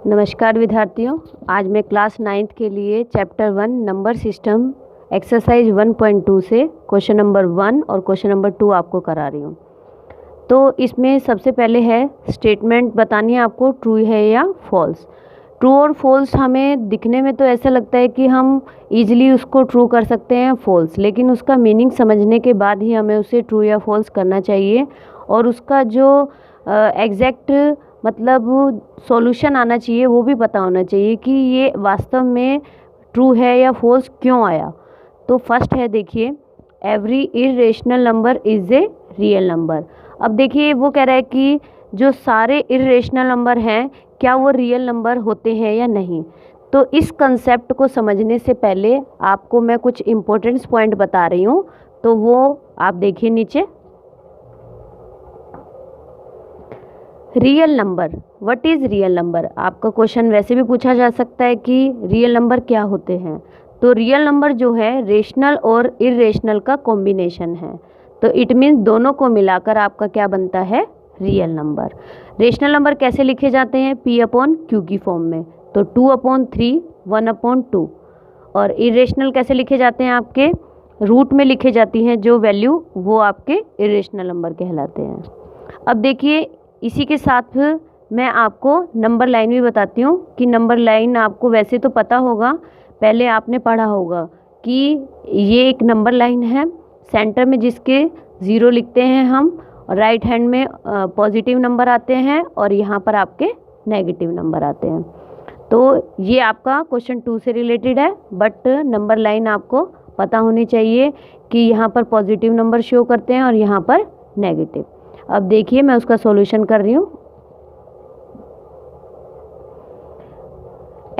नमस्कार विद्यार्थियों, आज मैं क्लास 9th के लिए चैप्टर 1 नंबर सिस्टम एक्सरसाइज 1.2 से क्वेश्चन नंबर 1 और क्वेश्चन नंबर 2 आपको करा रही हूँ। तो इसमें सबसे पहले है स्टेटमेंट बतानी है आपको, ट्रू है या फॉल्स। ट्रू और फॉल्स हमें दिखने में तो ऐसा लगता है कि हम इजीली उसको ट्रू कर सकते हैं फॉल्स, लेकिन उसका मीनिंग समझने के बाद ही हमें उसे ट्रू या फॉल्स करना चाहिए और उसका जो एग्जैक्ट मतलब सॉल्यूशन आना चाहिए वो भी पता होना चाहिए कि ये वास्तव में ट्रू है या फॉल्स क्यों आया। तो फर्स्ट है, देखिए, every irrational number is a real number. अब देखिए वो कह रहा है कि जो सारे इरेशनल नंबर हैं क्या वो रियल नंबर होते हैं या नहीं। तो इस कंसेप्ट को समझने से पहले आपको मैं कुछ इम्पोर्टेंट पॉइंट बता रही हूँ, तो वो आप देखिए नीचे। Real number, what is real number, आपका क्वेश्चन वैसे भी पूछा जा सकता है कि रियल नंबर क्या होते हैं। तो रियल नंबर जो है रेशनल और इरेशनल का कॉम्बिनेशन है, तो इट मीन्स दोनों को मिलाकर आपका क्या बनता है, रियल नंबर। रेशनल नंबर कैसे लिखे जाते हैं, P/Q की फॉर्म में, तो 2/3 1/2। और इरेशनल कैसे लिखे जाते हैं, आपके रूट में लिखे जाती हैं जो वैल्यू, वो आपके इरेशनल नंबर कहलाते हैं। अब देखिए इसी के साथ मैं आपको नंबर लाइन भी बताती हूँ कि नंबर लाइन आपको वैसे तो पता होगा, पहले आपने पढ़ा होगा कि ये एक नंबर लाइन है, सेंटर में जिसके 0 लिखते हैं हम, और राइट हैंड में पॉजिटिव नंबर आते हैं और यहाँ पर आपके नेगेटिव नंबर आते हैं। तो ये आपका क्वेश्चन 2 से रिलेटेड है, बट नंबर लाइन आपको पता होनी चाहिए कि यहाँ पर पॉजिटिव नंबर शो करते हैं और यहाँ पर नेगेटिव। अब देखिए मैं उसका सॉल्यूशन कर रही हूँ।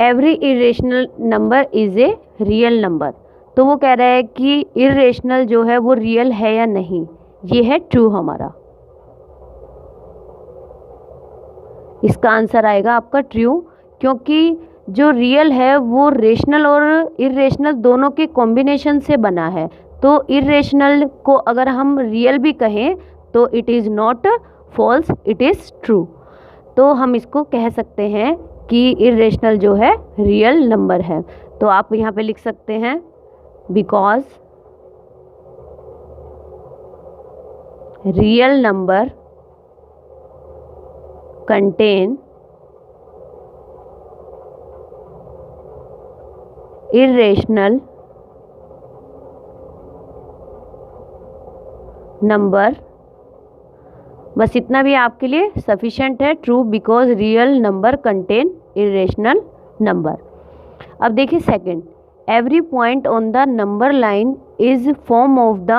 Every irrational number is a real number, तो वो कह रहा है कि इरेशनल जो है वो रियल है या नहीं, ये है ट्रू हमारा। इसका आंसर आएगा आपका ट्रू, क्योंकि जो रियल है वो रेशनल और इरेशनल दोनों के कॉम्बिनेशन से बना है। तो इरेशनल को अगर हम रियल भी कहें तो it is not false, it is true. तो हम इसको कह सकते हैं कि इरेशनल जो है रियल नंबर है। तो आप यहाँ पे लिख सकते हैं because real number contain irrational number. बस इतना भी आपके लिए सफिशेंट है, true because real number contain irrational number. अब देखिए second, every point on the number line is form of the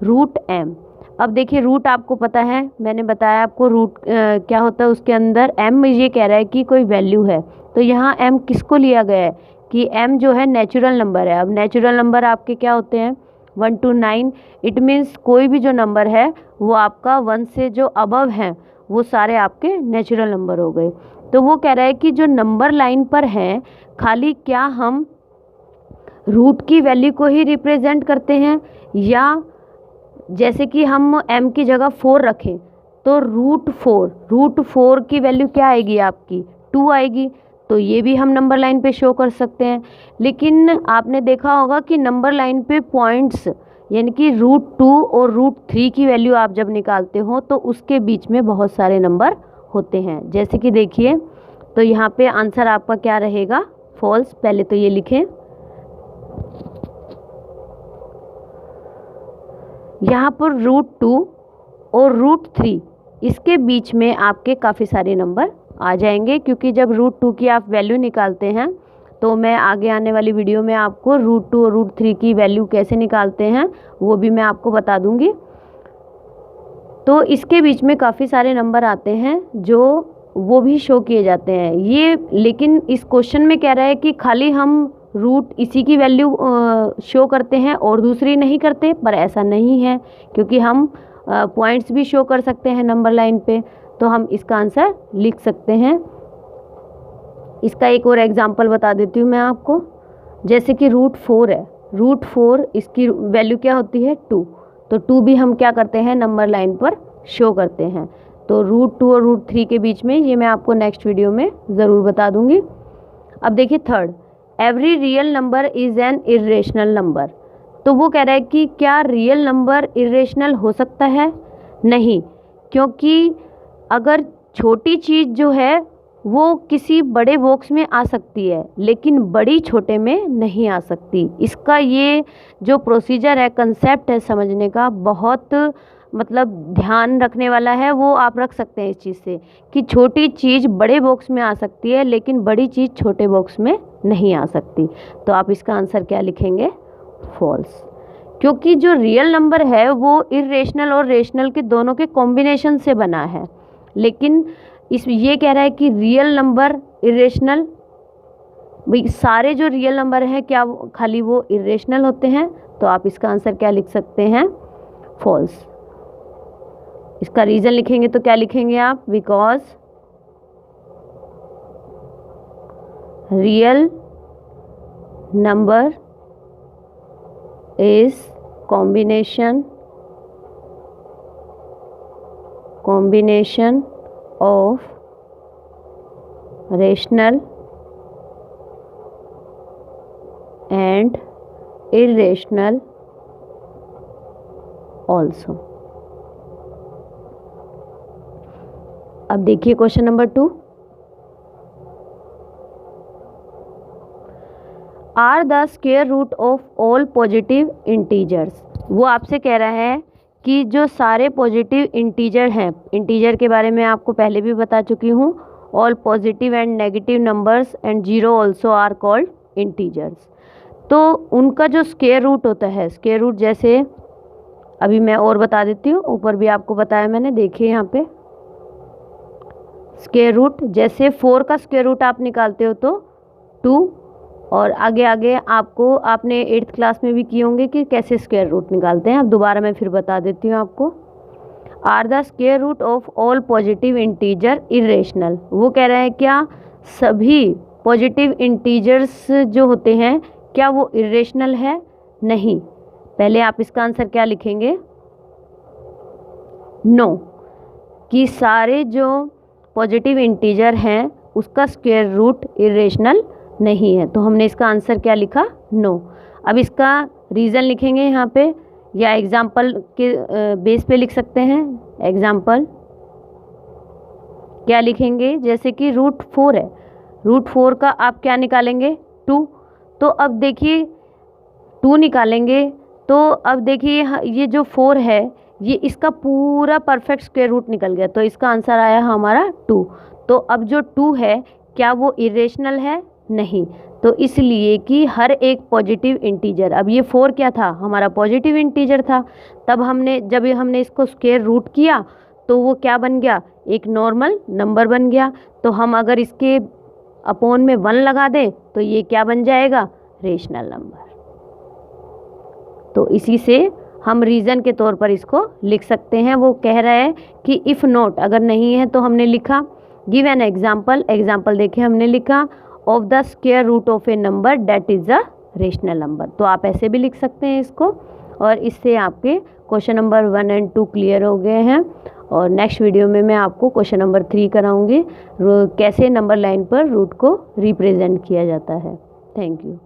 root m। अब देखिए रूट आपको पता है, मैंने बताया आपको रूट क्या होता है, उसके अंदर m ये कह रहा है कि कोई वैल्यू है, तो यहाँ m किसको लिया गया है कि m जो है नेचुरल नंबर है। अब नेचुरल नंबर आपके क्या होते हैं, 1 to 9। इट मीन्स कोई भी जो नंबर है वो आपका 1 से जो अबव हैं वो सारे आपके नेचुरल नंबर हो गए। तो वो कह रहा है कि जो नंबर लाइन पर हैं खाली क्या हम रूट की वैल्यू को ही रिप्रेजेंट करते हैं, या जैसे कि हम m की जगह 4 रखें तो रूट 4 की वैल्यू क्या आएगी आपकी, 2 आएगी। तो ये भी हम नंबर लाइन पे शो कर सकते हैं। लेकिन आपने देखा होगा कि नंबर लाइन पे पॉइंट्स यानी कि √2 और √3 की वैल्यू आप जब निकालते हो तो उसके बीच में बहुत सारे नंबर होते हैं। जैसे कि देखिए, तो यहाँ पे आंसर आपका क्या रहेगा, फॉल्स। पहले तो ये लिखें, यहाँ पर √2 और √3 इसके बीच में आपके काफ़ी सारे नंबर आ जाएंगे, क्योंकि जब √2 की आप वैल्यू निकालते हैं तो मैं आगे आने वाली वीडियो में आपको √2 और √3 की वैल्यू कैसे निकालते हैं वो भी मैं आपको बता दूंगी। तो इसके बीच में काफ़ी सारे नंबर आते हैं जो वो भी शो किए जाते हैं ये। लेकिन इस क्वेश्चन में कह रहा है कि खाली हम रूट इसी की वैल्यू शो करते हैं और दूसरी नहीं करते, पर ऐसा नहीं है, क्योंकि हम पॉइंट्स भी शो कर सकते हैं नंबर लाइन पे। तो हम इसका आंसर लिख सकते हैं। इसका एक और एग्जांपल बता देती हूँ मैं आपको। जैसे कि √4 है, √4 इसकी वैल्यू क्या होती है, 2। तो 2 भी हम क्या करते हैं नंबर लाइन पर शो करते हैं। तो √2 और √3 के बीच में, ये मैं आपको नेक्स्ट वीडियो में ज़रूर बता दूंगी। अब देखिए third, every real number is an irrational number. तो वो कह रहा है कि क्या रियल नंबर इर्रेशनल हो सकता है? नहीं, क्योंकि अगर छोटी चीज़ जो है वो किसी बड़े बॉक्स में आ सकती है, लेकिन बड़ी छोटे में नहीं आ सकती। इसका ये जो प्रोसीजर है, कंसेप्ट है समझने का, बहुत मतलब ध्यान रखने वाला है। वो आप रख सकते हैं इस चीज़ से कि छोटी चीज़ बड़े बॉक्स में आ सकती है, लेकिन बड़ी चीज़ छोटे बॉक्स में नहीं आ सकती। तो आप इसका आंसर क्या लिखेंगे? फॉल्स। क्योंकि जो रियल नंबर है वो इर्रेशनल और रेशनल के दोनों के कॉम्बिनेशन से बना है, लेकिन ये कह रहा है कि रियल नंबर इर्रेशनल। भाई सारे जो रियल नंबर हैं क्या खाली वो इर्रेशनल होते हैं? तो आप इसका आंसर क्या लिख सकते हैं? फॉल्स। इसका रीज़न लिखेंगे तो क्या लिखेंगे आप? Because real number is combination of rational and irrational also। अब देखिए question number 2, are the square root of all positive integers. वो आपसे कह रहा है कि जो सारे पॉजिटिव इंटीजर हैं, इंटीजर के बारे में आपको पहले भी बता चुकी हूँ, all positive and negative numbers and zero also are called integers. तो उनका जो स्क्वायर रूट होता है, स्क्वायर रूट जैसे अभी मैं और बता देती हूँ, ऊपर भी आपको बताया मैंने, देखिए यहाँ पे स्क्वायर रूट जैसे 4 का स्क्वायर रूट आप निकालते हो तो 2, और आगे आगे आपको आपने 8th क्लास में भी किए होंगे कि कैसे स्क्वायर रूट निकालते हैं। अब दोबारा मैं फिर बता देती हूँ आपको। Are the square root of all positive integer irrational. वो कह रहे हैं क्या सभी पॉजिटिव इंटीजर्स जो होते हैं क्या वो इर्रेशनल है? नहीं। पहले आप इसका आंसर क्या लिखेंगे? नो, कि सारे जो पॉजिटिव इंटीजर हैं उसका स्क्वायर रूट इर्रेशनल नहीं है। तो हमने इसका आंसर क्या लिखा? नो। अब इसका रीज़न लिखेंगे यहाँ पे, या एग्जाम्पल के बेस पे लिख सकते हैं। एग्जाम्पल क्या लिखेंगे? जैसे कि √4 है, √4 का आप क्या निकालेंगे? 2। तो अब देखिए 2 निकालेंगे तो अब देखिए ये जो 4 है ये इसका पूरा परफेक्ट स्क्वायर रूट निकल गया, तो इसका आंसर आया हमारा 2। तो अब जो 2 है क्या वो इरेशनल है? नहीं। तो इसलिए कि हर एक पॉजिटिव इंटीजर, अब ये 4 क्या था? हमारा पॉजिटिव इंटीजर था। तब जब हमने इसको स्क्वायर रूट किया तो वो क्या बन गया? एक नॉर्मल नंबर बन गया। तो हम अगर इसके अपॉन में 1 लगा दें तो ये क्या बन जाएगा? Rational number. तो इसी से हम रीज़न के तौर पर इसको लिख सकते हैं। वो कह रहा है कि इफ़ नॉट, अगर नहीं है तो हमने लिखा गिव एन एग्जाम्पल। एग्जाम्पल देखिए हमने लिखा of the square root of a number that is a rational number. तो आप ऐसे भी लिख सकते हैं इसको, और इससे आपके क्वेश्चन नंबर 1 और 2 क्लियर हो गए हैं। और नेक्स्ट वीडियो में मैं आपको क्वेश्चन नंबर 3 कराऊंगी, कैसे नंबर लाइन पर रूट को रिप्रेजेंट किया जाता है। Thank you.